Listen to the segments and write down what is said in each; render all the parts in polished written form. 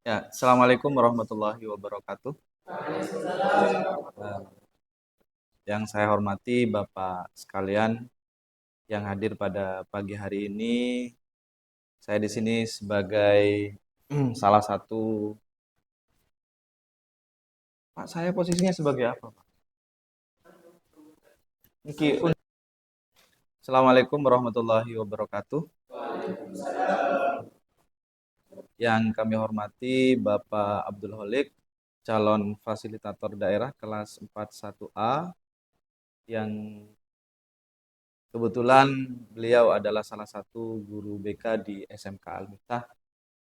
Ya, Assalamualaikum warahmatullahi wabarakatuh. Eh, Yang saya hormati Bapak sekalian yang hadir pada pagi hari ini, saya di sini sebagai salah satu, Pak, saya posisinya sebagai apa, Pak? Assalamualaikum warahmatullahi wabarakatuh. Yang kami hormati Bapak Abdul Holik, calon fasilitator daerah kelas 41A, yang kebetulan beliau adalah salah satu guru BK di SMK Al-Miftah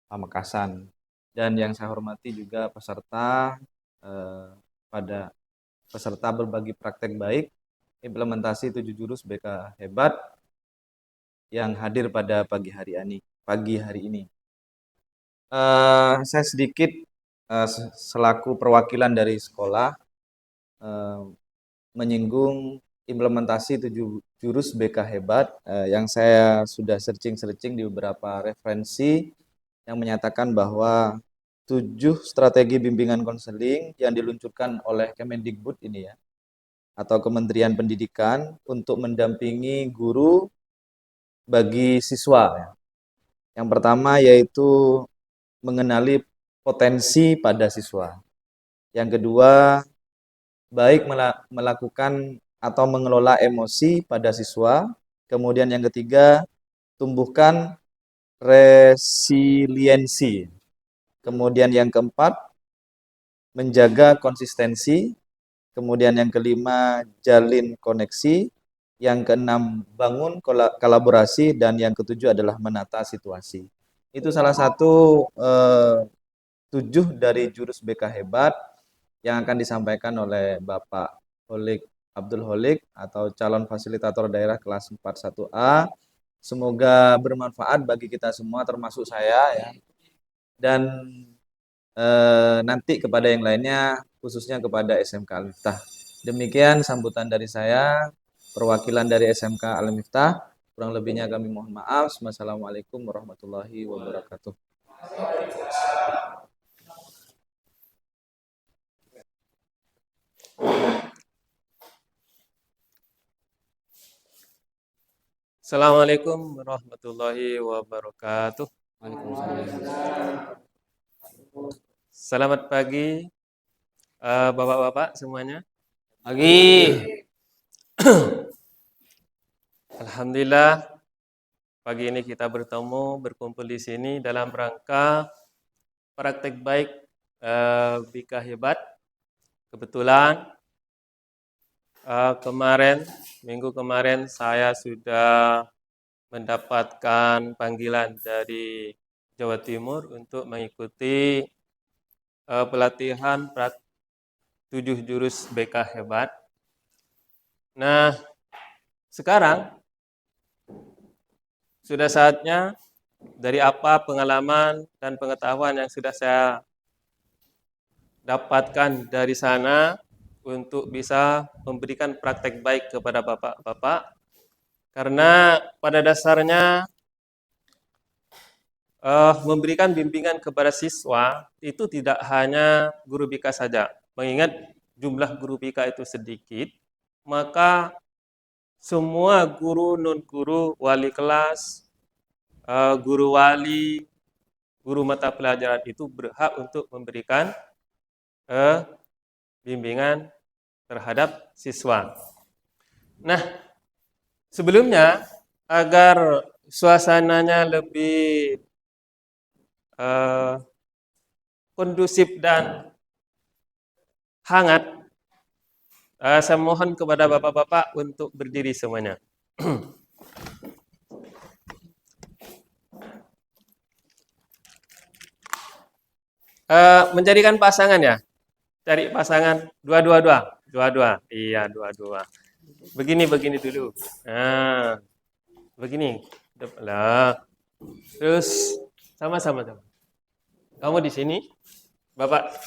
Pamekasan. Dan yang saya hormati juga peserta eh, pada peserta berbagi praktek baik implementasi 7 jurus BK hebat yang hadir pada pagi hari ini. Saya sedikit selaku perwakilan dari sekolah eh, menyinggung implementasi 7 jurus BK hebat yang saya sudah searching-searching di beberapa referensi yang menyatakan bahwa 7 strategi bimbingan konseling yang diluncurkan oleh Kemendikbud ini ya, atau Kementerian Pendidikan untuk mendampingi guru bagi siswa ya. Yang pertama yaitu mengenali potensi pada siswa. Yang kedua, baik melakukan atau mengelola emosi pada siswa. Kemudian yang ketiga, tumbuhkan resiliensi. Kemudian yang keempat, menjaga konsistensi. Kemudian yang kelima, jalin koneksi. Yang keenam, bangun kolaborasi. Dan yang ketujuh adalah menata situasi. Itu salah satu 7 dari jurus BK hebat yang akan disampaikan oleh Bapak Holik Abdul Holik atau calon fasilitator daerah kelas 41A. Semoga bermanfaat bagi kita semua termasuk saya ya. Dan nanti kepada yang lainnya, khususnya kepada SMK Al-Miftah. Demikian sambutan dari saya, perwakilan dari SMK Al-Miftah. Kurang lebihnya kami mohon maaf. Wassalamualaikum warahmatullahi wabarakatuh. Assalamualaikum warahmatullahi wabarakatuh. Selamat pagi, bapak-bapak semuanya. Pagi. Alhamdulillah, pagi ini kita berkumpul di sini dalam rangka praktek baik BK hebat. Kebetulan minggu kemarin saya sudah mendapatkan panggilan dari Jawa Timur untuk mengikuti pelatihan 7 jurus BK hebat. Nah, sekarang sudah saatnya dari apa pengalaman dan pengetahuan yang sudah saya dapatkan dari sana untuk bisa memberikan praktek baik kepada bapak-bapak. Karena pada dasarnya memberikan bimbingan kepada siswa itu tidak hanya guru BK saja. Mengingat jumlah guru BK itu sedikit, maka semua guru, non-guru, wali kelas, guru wali, guru mata pelajaran itu berhak untuk memberikan bimbingan terhadap siswa. Nah, sebelumnya agar suasananya lebih kondusif dan hangat, saya mohon kepada bapak-bapak untuk berdiri semuanya. Menjadikan pasangan ya. Cari pasangan dua-dua. Iya, dua-dua. Begini dulu. Nah, begini. Lah. Terus sama-sama. Kamu di sini, Bapak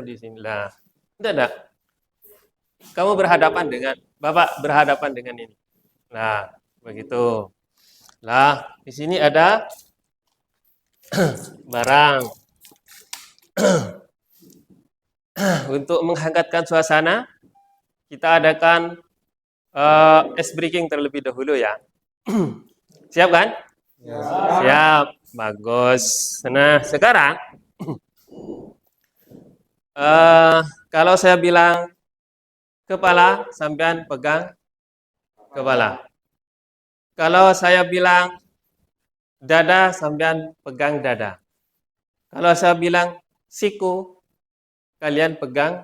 di sini lah. Tidak. Kamu Bapak berhadapan dengan ini. Nah, begitu. Lah, di sini ada barang. Untuk menghangatkan suasana, kita adakan ice breaking terlebih dahulu ya. Siap kan? Ya. Siap, bagus. Nah, sekarang kalau saya bilang kepala, sampean pegang kepala. Kalau saya bilang dada, sampean pegang dada. Kalau saya bilang siku, kalian pegang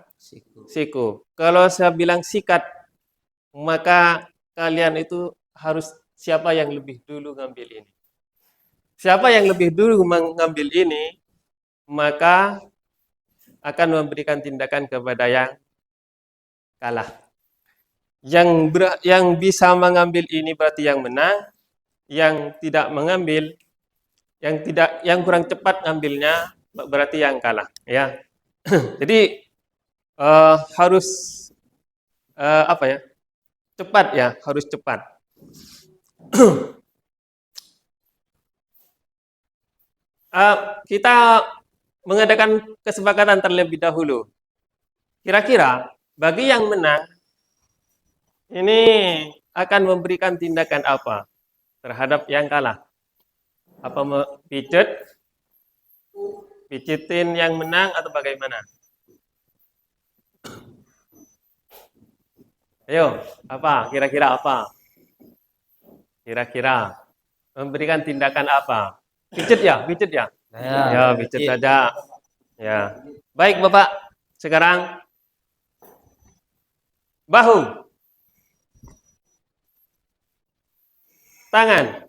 siku. Kalau saya bilang sikat, maka kalian itu harus siapa yang lebih dulu ngambil ini. Siapa yang lebih dulu mengambil ini, maka akan memberikan tindakan kepada yang kalah. Yang bisa mengambil ini berarti yang menang, yang tidak mengambil, yang kurang cepat ngambilnya berarti yang kalah, ya. Jadi harus apa ya? Cepat ya, harus cepat. Kita mengadakan kesepakatan terlebih dahulu. Kira-kira bagi yang menang ini akan memberikan tindakan apa terhadap yang kalah? Apa pijitin yang menang atau bagaimana? Ayo, apa? Kira-kira apa? Kira-kira memberikan tindakan apa? Pijit ya? Ya, pijit saja. Ya. Baik, Bapak. Sekarang bahu. Tangan.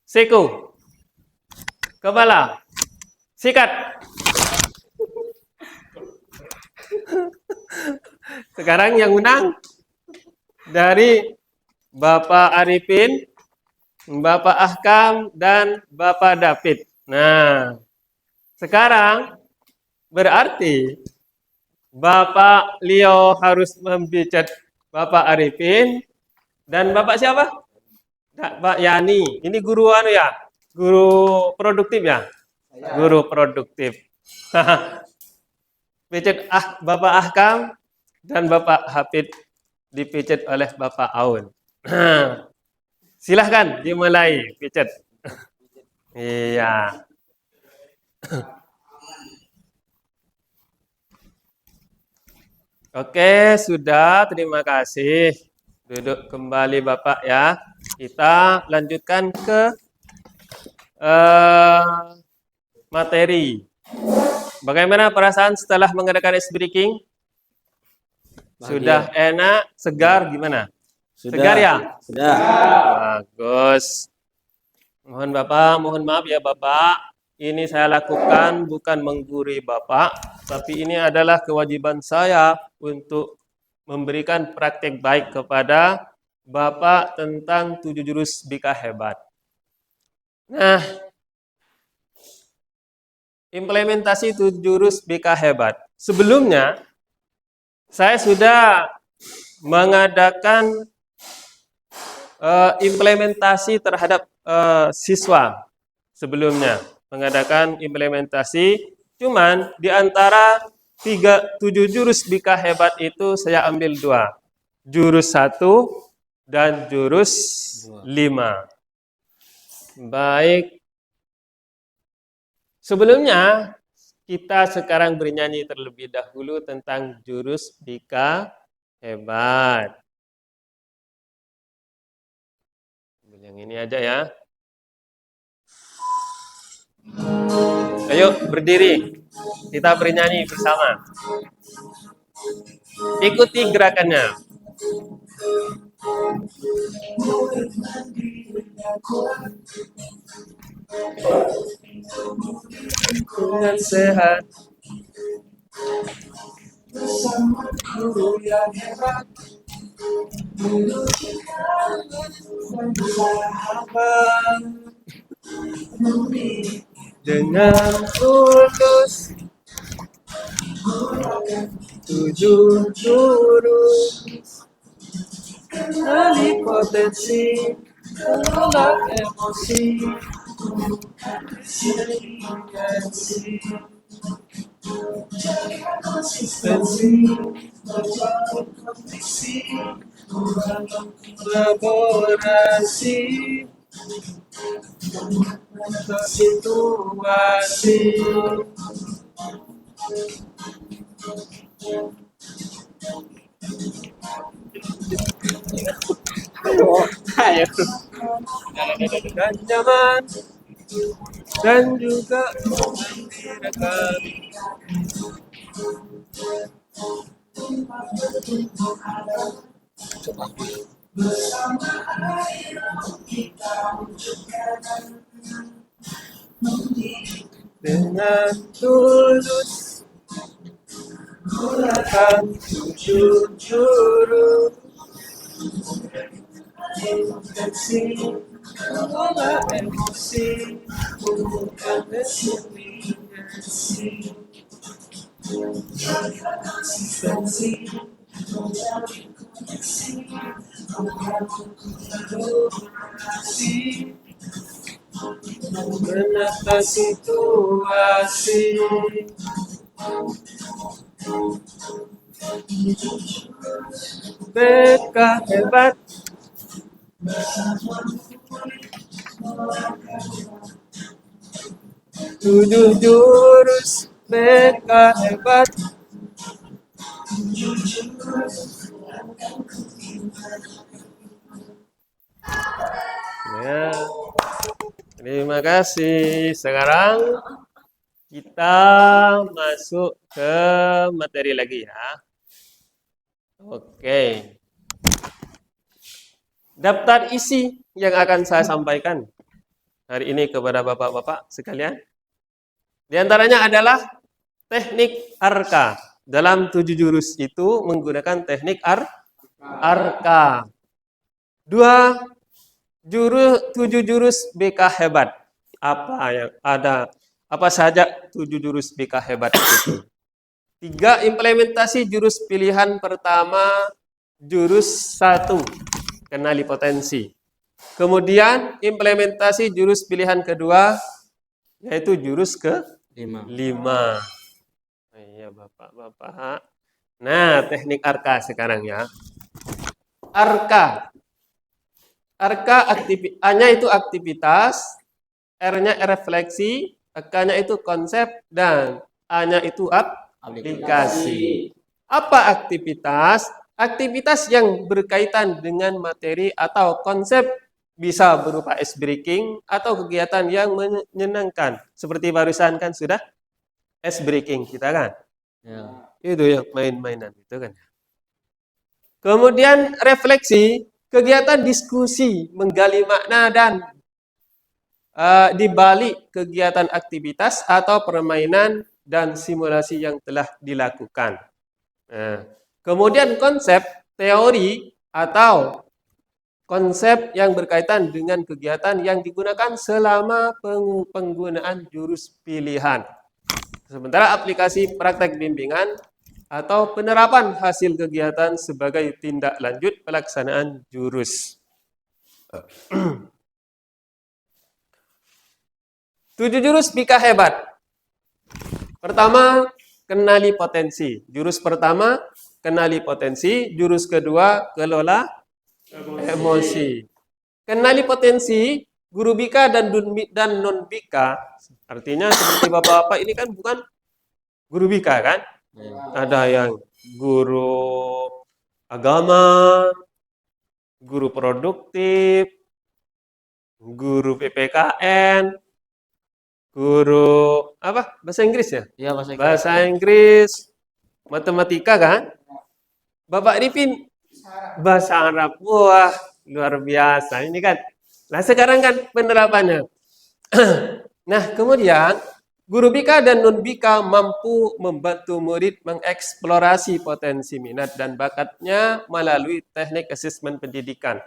Siku. Kepala. Sikat. Sekarang yang menang dari Bapak Arifin, Bapak Ahkam, dan Bapak David. Nah, sekarang berarti Bapak Leo harus membijat Bapak Arifin dan Bapak siapa? Pak Yani. Ini guru anu ya? Guru produktif ya? Guru produktif. Pijat Bapak Ahkam dan Bapak Hafid dipijat oleh Bapak Aun. Silahkan dimulai pijat. Iya. Oke, sudah. Terima kasih. Duduk kembali Bapak ya. Kita lanjutkan ke materi. Bagaimana perasaan setelah mengadakan ice breaking? Sudah enak, segar, gimana? Sudah. Segar ya? Sudah. Bagus. Mohon maaf ya Bapak. Ini saya lakukan bukan menggurui Bapak, tapi ini adalah kewajiban saya untuk memberikan praktek baik kepada Bapak tentang 7 jurus bika hebat. Nah, implementasi 7 jurus bika hebat. Sebelumnya, saya sudah mengadakan implementasi terhadap siswa sebelumnya. Mengadakan implementasi, cuman di antara 7 jurus bika hebat itu saya ambil 2. Jurus 1 dan jurus 5. Baik. Sebelumnya, kita sekarang bernyanyi terlebih dahulu tentang jurus bika hebat. Yang ini aja ya. Ayo berdiri. Kita bernyanyi bersama. Ikuti gerakannya. Dengan sehat. Bersama guru yang hebat. Dengan tulus 7 jurus, kenali potensi, tolak emosi, Kolaborasi situasi. Ayo. Dan nyaman dan juga menggembirakan. Dengan tulus akan jujur intensi mengolah emosi bukan destinasi konsistensi kolaborasi menata situasi. BK hebat, tujuh jurus. BK hebat, ya. Terima kasih. Sekarang kita masuk ke materi lagi ya. Oke. Daftar isi yang akan saya sampaikan hari ini kepada Bapak-bapak sekalian. Di antaranya adalah teknik ARKA. Dalam 7 jurus itu menggunakan teknik ARKA. 7 jurus BK hebat. Apa yang ada? Apa saja 7 jurus BK hebat itu? 3 implementasi jurus pilihan pertama, jurus 1, kenali potensi. Kemudian implementasi jurus pilihan kedua, yaitu jurus ke-5. Iya Bapak-bapak. Nah, teknik ARKA sekarang ya. ARKA. ARKA A-nya itu aktivitas, R-nya refleksi, K-nya itu konsep, dan A-nya itu aplikasi. Apa aktivitas? Aktivitas yang berkaitan dengan materi atau konsep bisa berupa ice breaking atau kegiatan yang menyenangkan. Seperti barusan kan sudah ice breaking kita kan? Ya. Itu yang main-mainan itu kan. Kemudian refleksi, kegiatan diskusi, menggali makna dan di balik kegiatan aktivitas atau permainan dan simulasi yang telah dilakukan. Nah, kemudian konsep, teori atau konsep yang berkaitan dengan kegiatan yang digunakan selama penggunaan jurus pilihan. Sementara aplikasi praktek bimbingan atau penerapan hasil kegiatan sebagai tindak lanjut pelaksanaan jurus. 7 jurus BK hebat. Pertama, kenali potensi. Jurus pertama, kenali potensi. Jurus kedua, kelola emosi. Kenali potensi, guru BK dan non BK, artinya seperti bapak-bapak ini kan bukan guru BK kan? Ada yang guru agama, guru produktif, guru PPKN, guru apa? Bahasa Inggris ya? Iya, bahasa Inggris, matematika kan? Bapak Rifin bahasa Arab. Wah, luar biasa ini kan. Nah, sekarang kan penerapannya. Nah, kemudian guru BK dan non BK mampu membantu murid mengeksplorasi potensi minat dan bakatnya melalui teknik asesmen pendidikan.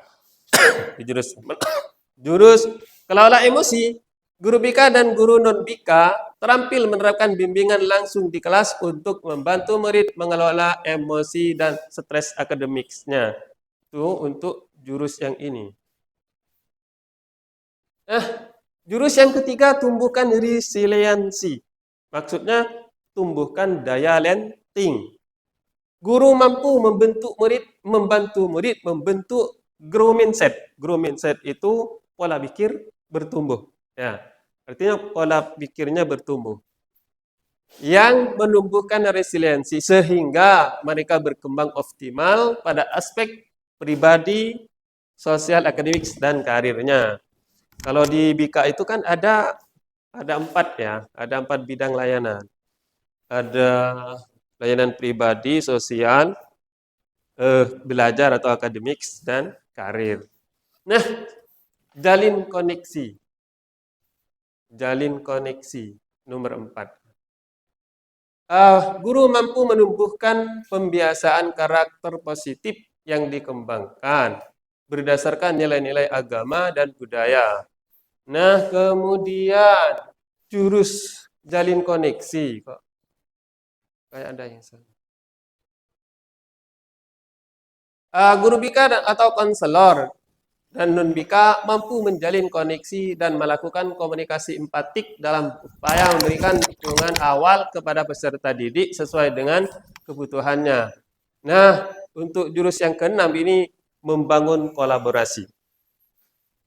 Jurus kelola emosi, guru BK dan guru non BK terampil menerapkan bimbingan langsung di kelas untuk membantu murid mengelola emosi dan stres akademiknya. Itu untuk jurus yang ini. Nah, Jurus yang ketiga, tumbuhkan resiliensi. Maksudnya, tumbuhkan daya lenting. Guru mampu membantu murid membentuk grow mindset. Grow mindset itu pola pikir bertumbuh. Ya, artinya pola pikirnya bertumbuh. Yang menumbuhkan resiliensi sehingga mereka berkembang optimal pada aspek pribadi, sosial, akademik, dan karirnya. Kalau di BIKA itu kan ada 4 ya, ada 4 bidang layanan. Ada layanan pribadi, sosial, belajar atau akademik, dan karir. Nah, jalin koneksi. Jalin koneksi nomor 4. Guru mampu menumbuhkan pembiasaan karakter positif yang dikembangkan berdasarkan nilai-nilai agama dan budaya. Nah, kemudian jurus jalin koneksi. Kok kayak ada yang salah. Guru BIKA atau konselor dan non-BIKA mampu menjalin koneksi dan melakukan komunikasi empatik dalam upaya memberikan dukungan awal kepada peserta didik sesuai dengan kebutuhannya. Nah, untuk jurus yang keenam ini membangun kolaborasi.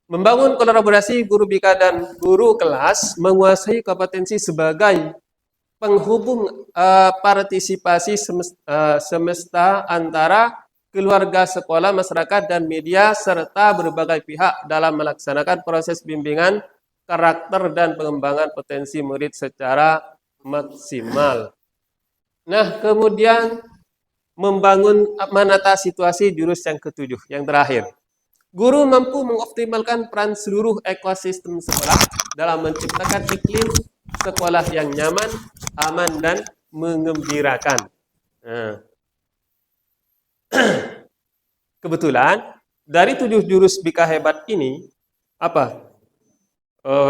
Membangun kolaborasi guru BIKA dan guru kelas menguasai kompetensi sebagai penghubung partisipasi semesta antara keluarga, sekolah, masyarakat, dan media, serta berbagai pihak dalam melaksanakan proses bimbingan karakter dan pengembangan potensi murid secara maksimal. Nah, kemudian membangun menata situasi jurus yang ketujuh, yang terakhir. Guru mampu mengoptimalkan peran seluruh ekosistem sekolah dalam menciptakan iklim sekolah yang nyaman, aman, dan mengembirakan. Nah. Kebetulan dari 7 jurus BIKA hebat ini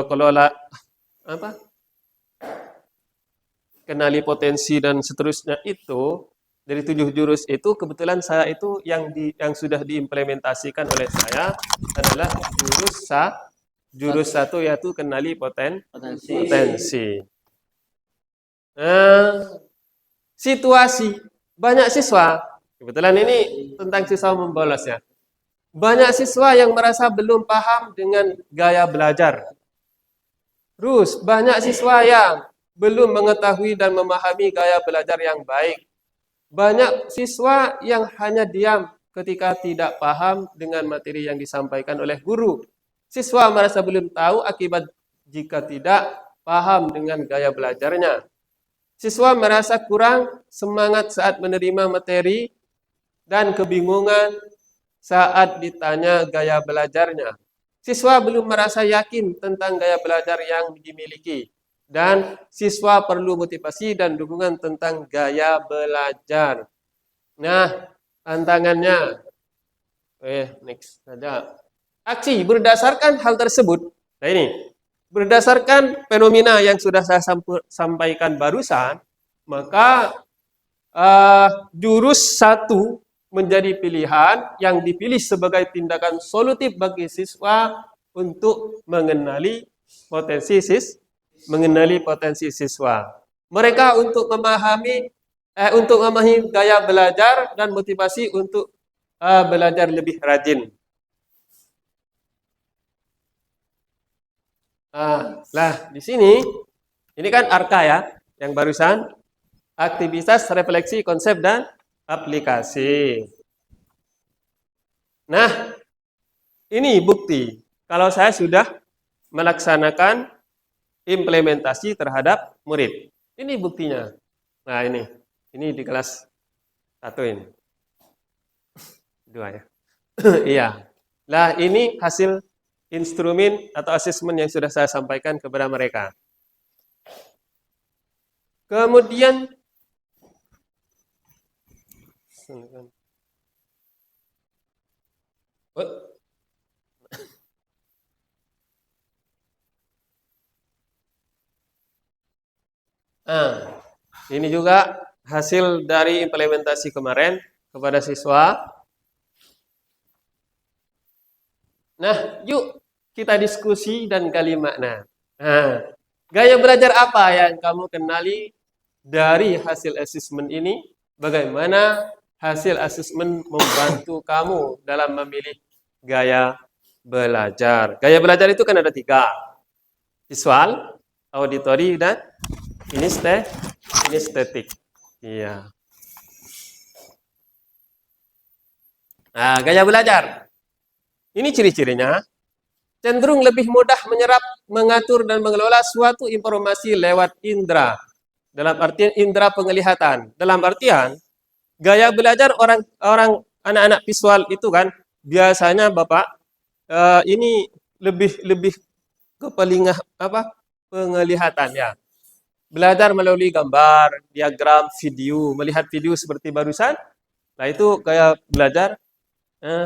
kelola kenali potensi dan seterusnya itu dari 7 jurus itu kebetulan saya itu yang sudah diimplementasikan oleh saya adalah jurus 1 yaitu kenali potensi. Situasi banyak siswa. Kebetulan ini tentang siswa membolos ya. Banyak siswa yang merasa belum paham dengan gaya belajar. Terus banyak siswa yang belum mengetahui dan memahami gaya belajar yang baik. Banyak siswa yang hanya diam ketika tidak paham dengan materi yang disampaikan oleh guru. Siswa merasa belum tahu akibat jika tidak paham dengan gaya belajarnya. Siswa merasa kurang semangat saat menerima materi dan kebingungan saat ditanya gaya belajarnya. Siswa belum merasa yakin tentang gaya belajar yang dimiliki. Dan siswa perlu motivasi dan dukungan tentang gaya belajar. Nah, tantangannya. Next saja. Aksi berdasarkan hal tersebut. Nah ini, berdasarkan fenomena yang sudah saya sampaikan barusan, maka jurus 1 menjadi pilihan yang dipilih sebagai tindakan solutif bagi siswa untuk mengenali potensi siswa. Mereka untuk memahami gaya belajar dan motivasi untuk belajar lebih rajin. Di sini ini kan ARKA ya, yang barusan aktivitas, refleksi, konsep, dan aplikasi. Nah, ini bukti kalau saya sudah melaksanakan implementasi terhadap murid. Ini buktinya. Nah, ini di kelas 1 ini. 2 ya. Iya. Nah, ini hasil instrumen atau asesmen yang sudah saya sampaikan kepada mereka. Kemudian ini juga hasil dari implementasi kemarin kepada siswa. Nah, yuk kita diskusi dan gali makna. Nah, gaya belajar apa yang kamu kenali dari hasil asesmen ini? Bagaimana hasil asesmen membantu kamu dalam memilih gaya belajar? Gaya belajar itu kan ada 3. Visual, auditory, dan kinestetik. Iya. Nah, gaya belajar. Ini ciri-cirinya. Cenderung lebih mudah menyerap, mengatur, dan mengelola suatu informasi lewat indera. Dalam artian indera penglihatan. Dalam artian, gaya belajar orang anak-anak visual itu kan, biasanya Bapak, ini lebih ke penglihatan ya. Belajar melalui gambar, diagram, video, melihat video seperti barusan. Nah, itu gaya belajar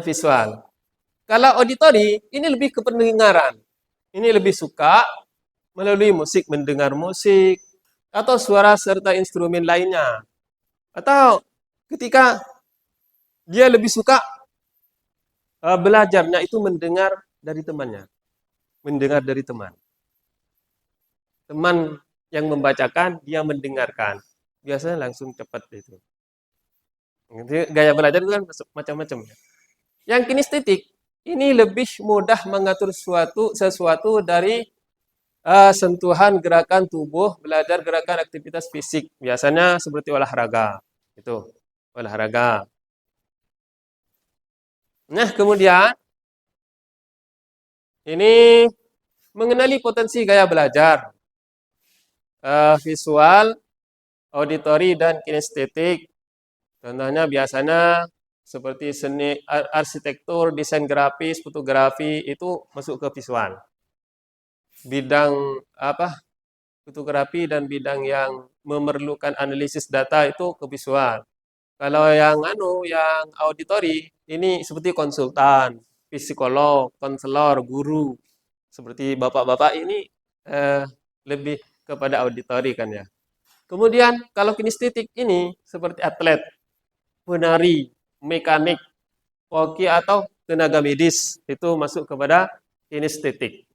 visual. Kalau auditori, ini lebih ke pendengaran. Ini lebih suka melalui musik, mendengar musik, atau suara serta instrumen lainnya. Atau ketika dia lebih suka belajarnya itu mendengar dari temannya. Mendengar dari teman. Teman yang membacakan, dia mendengarkan. Biasanya langsung cepat itu. Jadi, gaya belajar itu kan macam-macam. Yang kinestetik, ini lebih mudah mengatur sesuatu dari sentuhan gerakan tubuh, belajar gerakan aktivitas fisik. Biasanya seperti olahraga. Itu, olahraga. Nah, kemudian ini mengenali potensi gaya belajar. Visual, auditori, dan kinestetik. Contohnya biasanya seperti seni arsitektur, desain grafis, fotografi itu masuk ke visual. Bidang fotografi dan bidang yang memerlukan analisis data itu ke visual. Kalau yang auditori ini seperti konsultan, psikolog, konselor, guru. Seperti bapak-bapak ini lebih kepada auditori kan ya. Kemudian kalau kinestetik ini seperti atlet, penari, mekanik, koki atau tenaga medis itu masuk kepada kinestetik.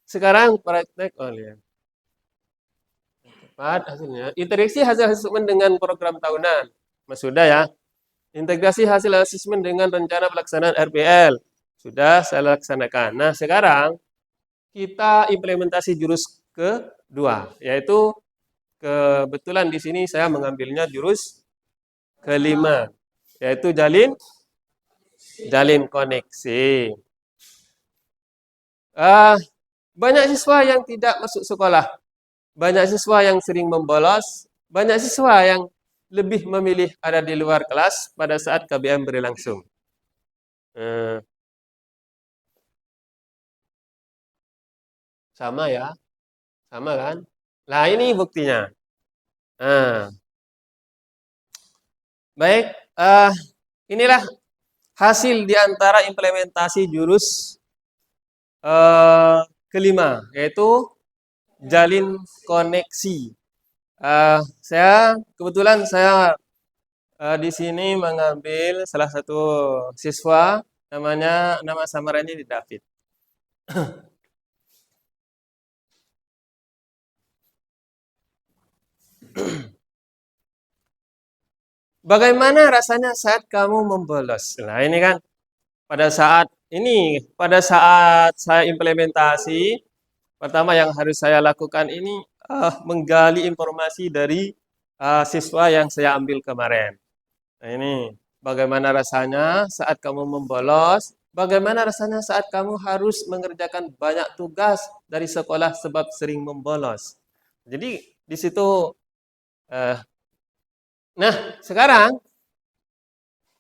Sekarang praktek lihat. Cepat hasilnya. Integrasi hasil asesmen dengan program tahunan. Mas sudah ya. Integrasi hasil asesmen dengan rencana pelaksanaan RPL. Sudah saya laksanakan. Nah, sekarang kita implementasi jurus kedua, yaitu kebetulan di sini saya mengambilnya jurus kelima, yaitu jalin koneksi. Banyak siswa yang tidak masuk sekolah, banyak siswa yang sering membolos, banyak siswa yang lebih memilih ada di luar kelas pada saat KBM berlangsung. Sama ya, sama kan? Nah, ini buktinya. Baik, inilah hasil di antara implementasi jurus kelima, yaitu jalin koneksi. Kebetulan saya di sini mengambil salah satu siswa, nama samarannya David. Bagaimana rasanya saat kamu membolos? Nah, ini kan pada saat saya implementasi, pertama yang harus saya lakukan ini menggali informasi dari siswa yang saya ambil kemarin. Nah, ini bagaimana rasanya saat kamu membolos? Bagaimana rasanya saat kamu harus mengerjakan banyak tugas dari sekolah sebab sering membolos? Jadi di situ nah, sekarang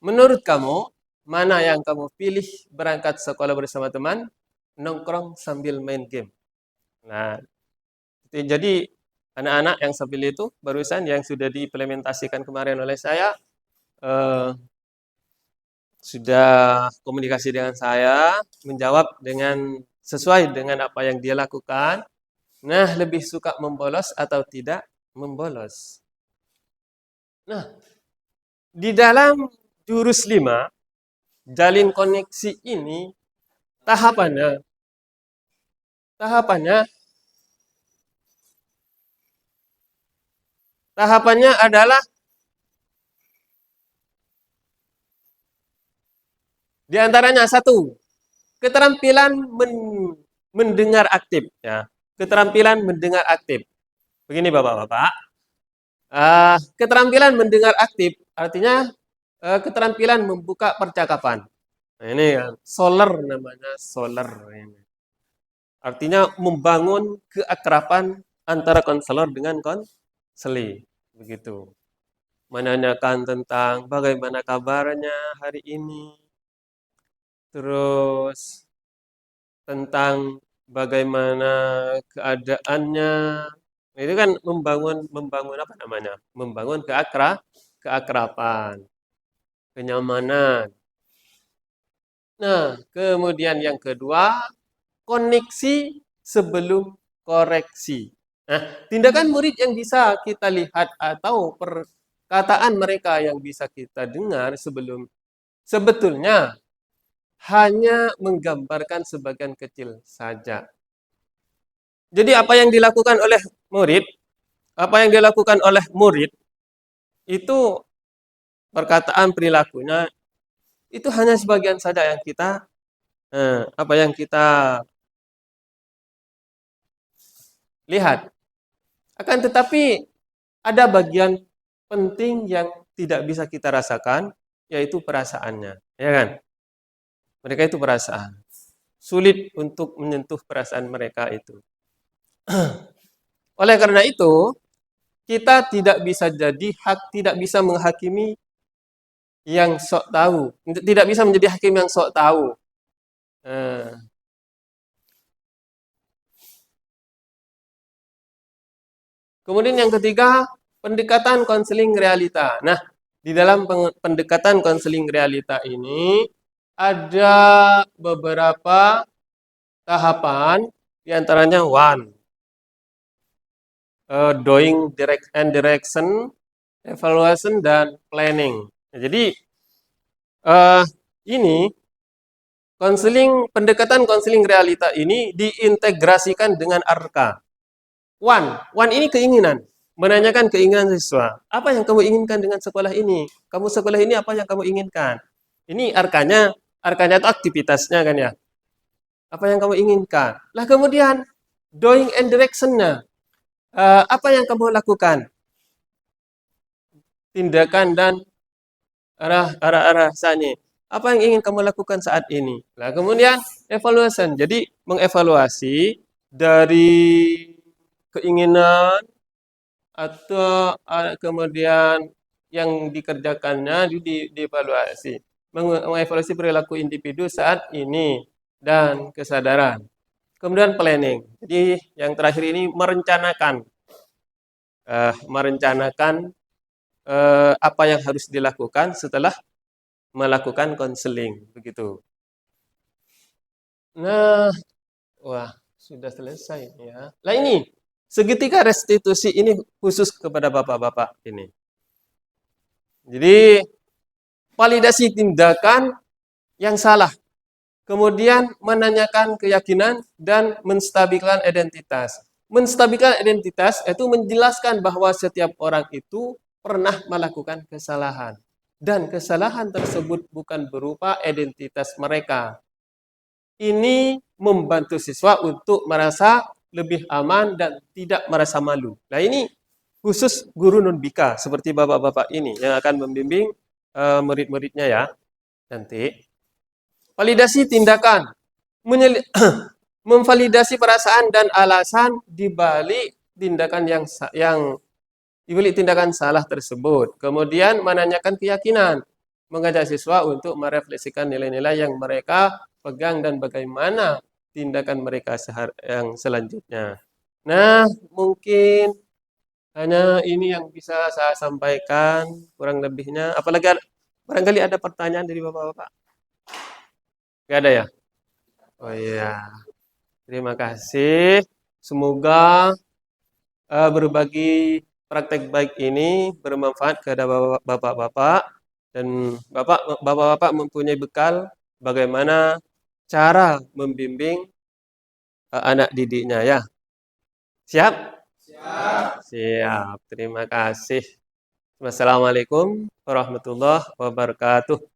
menurut kamu mana yang kamu pilih berangkat sekolah bersama teman, nongkrong sambil main game? Nah, jadi anak-anak yang saya pilih itu barusan yang sudah diimplementasikan kemarin oleh saya sudah komunikasi dengan saya, menjawab dengan sesuai dengan apa yang dia lakukan. Nah, lebih suka membolos atau tidak membolos? Nah, di dalam jurus 5, jalin koneksi ini Tahapannya, tahapannya, tahapannya adalah diantaranya satu, keterampilan mendengar aktif, ya. Keterampilan mendengar aktif. Begini Bapak-bapak, keterampilan mendengar aktif artinya keterampilan membuka percakapan. Nah, ini kan solar namanya, solar ini. Artinya membangun keakraban antara konselor dengan konseli, begitu. Menanyakan tentang bagaimana kabarnya hari ini, terus tentang bagaimana keadaannya. Itu kan membangun membangun apa namanya? Membangun keakraban, kenyamanan. Nah, kemudian yang kedua, koneksi sebelum koreksi. Nah, tindakan murid yang bisa kita lihat atau perkataan mereka yang bisa kita dengar sebetulnya hanya menggambarkan sebagian kecil saja. Jadi apa yang dilakukan oleh murid, apa yang dilakukan oleh murid itu perkataan perilakunya itu hanya sebagian saja yang kita apa yang kita lihat. Akan tetapi ada bagian penting yang tidak bisa kita rasakan, yaitu perasaannya, ya kan? Mereka itu perasaan. Sulit untuk menyentuh perasaan mereka itu. Oleh karena itu, kita tidak bisa menghakimi yang sok tahu, tidak bisa menjadi hakim yang sok tahu. Kemudian yang ketiga, pendekatan konseling realita. Nah, di dalam pendekatan konseling realita ini ada beberapa tahapan, diantaranya one, doing direction, evaluation, dan planning. Nah, jadi ini pendekatan konseling realita ini diintegrasikan dengan arka. One ini keinginan, menanyakan keinginan siswa. Apa yang kamu inginkan dengan sekolah ini? Kamu sekolah ini apa yang kamu inginkan? Ini arkanya itu aktivitasnya kan ya. Apa yang kamu inginkan? Lah kemudian doing and direction-nya. Apa yang kamu lakukan? Tindakan dan arah sana. Apa yang ingin kamu lakukan saat ini? Nah, kemudian evaluation. Jadi mengevaluasi dari keinginan atau kemudian yang dikerjakannya dievaluasi. Mengevaluasi perilaku individu saat ini dan kesadaran. Kemudian planning. Jadi yang terakhir ini merencanakan apa yang harus dilakukan setelah melakukan konseling, begitu. Nah, wah, sudah selesai ya. Nah ini, segitiga restitusi ini khusus kepada bapak-bapak ini. Jadi, validasi tindakan yang salah. Kemudian menanyakan keyakinan dan menstabilkan identitas. Menstabilkan identitas itu menjelaskan bahwa setiap orang itu pernah melakukan kesalahan. Dan kesalahan tersebut bukan berupa identitas mereka. Ini membantu siswa untuk merasa lebih aman dan tidak merasa malu. Nah ini khusus guru non-bika seperti bapak-bapak ini yang akan membimbing murid-muridnya ya nanti. Validasi tindakan, memvalidasi perasaan dan alasan di balik tindakan salah tersebut. Kemudian menanyakan keyakinan, mengajak siswa untuk merefleksikan nilai-nilai yang mereka pegang dan bagaimana tindakan mereka yang selanjutnya. Nah, mungkin hanya ini yang bisa saya sampaikan, kurang lebihnya. Apalagi barangkali ada pertanyaan dari bapak-bapak? Gak ada ya? Oh iya. Terima kasih. Semoga berbagi praktek baik ini bermanfaat kepada bapak-bapak dan bapak-bapak mempunyai bekal bagaimana cara membimbing anak didiknya ya. Siap? Siap. Terima kasih. Wassalamualaikum warahmatullahi wabarakatuh.